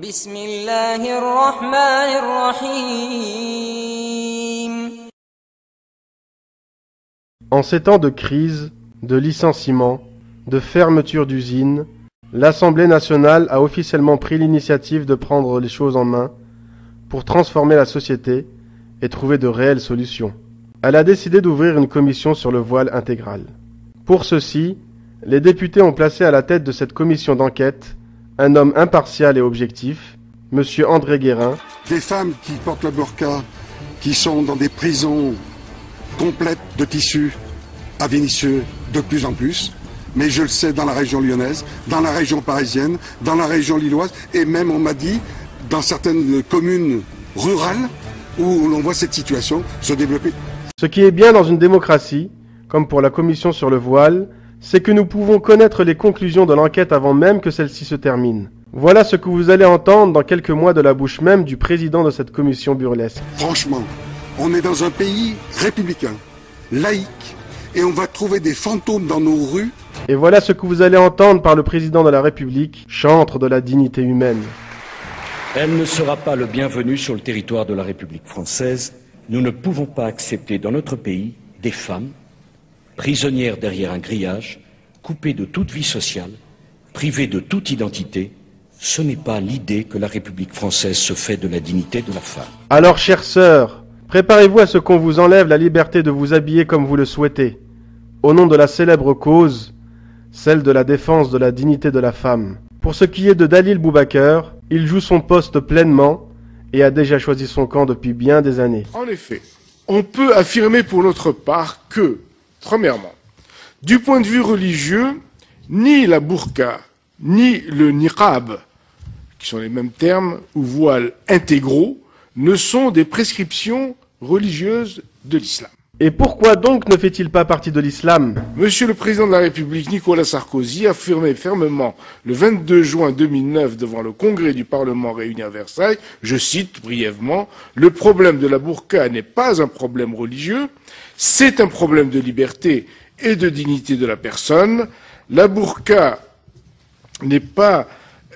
بسم الله الرحمن الرحيم. En ces temps de crise, de licenciement, de fermeture d'usines, l'Assemblée nationale a officiellement pris l'initiative de prendre les choses en main pour transformer la société et trouver de réelles solutions. Elle a décidé d'ouvrir une commission sur le voile intégral. Pour ceci, les députés ont placé à la tête de cette commission d'enquête un homme impartial et objectif, M. André Guérin. Des femmes qui portent le burqa, qui sont dans des prisons complètes de tissus à Vénissieux de plus en plus, mais je le sais dans la région lyonnaise, dans la région parisienne, dans la région lilloise, et même on m'a dit dans certaines communes rurales où l'on voit cette situation se développer. Ce qui est bien dans une démocratie, comme pour la commission sur le voile, c'est que nous pouvons connaître les conclusions de l'enquête avant même que celle-ci se termine. Voilà ce que vous allez entendre dans quelques mois de la bouche même du président de cette commission burlesque. Franchement, on est dans un pays républicain, laïque, et on va trouver des fantômes dans nos rues. Et voilà ce que vous allez entendre par le président de la République, chantre de la dignité humaine. Elle ne sera pas le bienvenu sur le territoire de la République française. Nous ne pouvons pas accepter dans notre pays des femmes prisonnières derrière un grillage, coupées de toute vie sociale, privées de toute identité. Ce n'est pas l'idée que la République française se fait de la dignité de la femme. Alors, chères sœurs, préparez-vous à ce qu'on vous enlève la liberté de vous habiller comme vous le souhaitez, au nom de la célèbre cause, celle de la défense de la dignité de la femme. Pour ce qui est de Dalil Boubaker, il joue son poste pleinement et a déjà choisi son camp depuis bien des années. En effet, on peut affirmer pour notre part que, premièrement, du point de vue religieux, ni la burqa, ni le niqab, qui sont les mêmes termes, ou voiles intégraux, ne sont des prescriptions religieuses de l'islam. Et pourquoi donc ne fait-il pas partie de l'islam? Monsieur le Président de la République, Nicolas Sarkozy, a affirmé fermement le 22 juin 2009 devant le Congrès du Parlement réuni à Versailles, je cite brièvement, « Le problème de la burqa n'est pas un problème religieux, c'est un problème de liberté et de dignité de la personne. La burqa n'est pas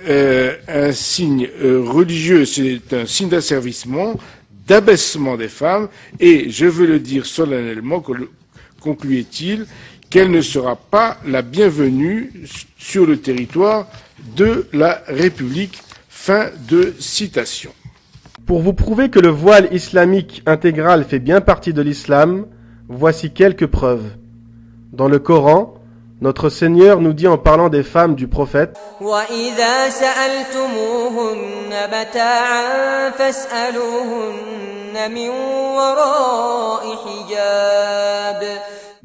un signe religieux, c'est un signe d'asservissement, d'abaissement des femmes, et je veux le dire solennellement, concluait-il, qu'elle ne sera pas la bienvenue sur le territoire de la République. » Fin de citation. Pour vous prouver que le voile islamique intégral fait bien partie de l'islam, voici quelques preuves. Dans le Coran, notre Seigneur nous dit en parlant des femmes du prophète: وَإِذَا سَأَلْتُمُوهُنَّ مَتَاعًا فَاسْأَلُوهُنَّ مِنْ وَرَاءِ حِجَابٍ.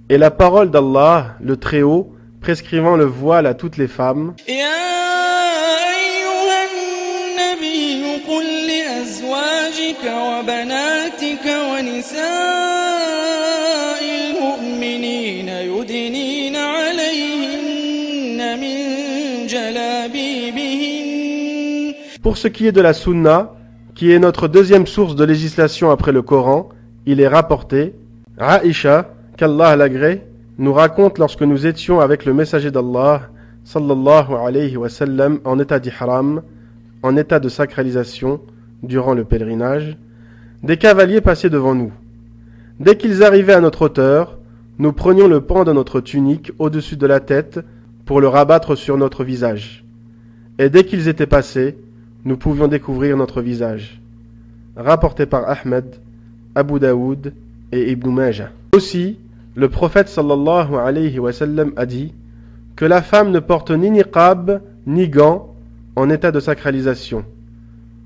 Et la parole d'Allah, le Très-Haut, prescrivant le voile à toutes les femmes. Pour ce qui est de la Sunna, qui est notre deuxième source de législation après le Coran, il est rapporté, Aïcha, qu'Allah l'agrée, nous raconte lorsque nous étions avec le messager d'Allah, sallallahu alayhi wa sallam, en état d'ihram, en état de sacralisation, durant le pèlerinage, des cavaliers passaient devant nous. Dès qu'ils arrivaient à notre hauteur, nous prenions le pan de notre tunique au-dessus de la tête pour le rabattre sur notre visage. Et dès qu'ils étaient passés, nous pouvions découvrir notre visage. Rapporté par Ahmed, Abu Daoud et Ibn Majah. Aussi, le prophète sallallahu alayhi wa sallam a dit que la femme ne porte ni niqab ni gants en état de sacralisation.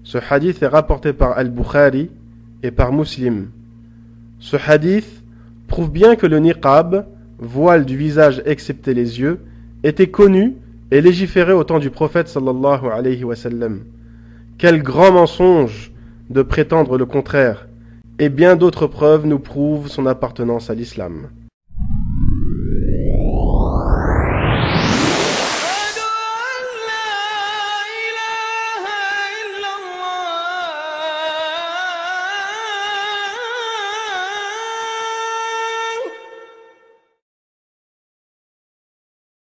Ce hadith est rapporté par Al-Bukhari et par Muslim. Ce hadith prouve bien que le niqab, voile du visage excepté les yeux, était connu et légiféré au temps du prophète sallallahu alayhi wa sallam. Quel grand mensonge de prétendre le contraire, et bien d'autres preuves nous prouvent son appartenance à l'islam.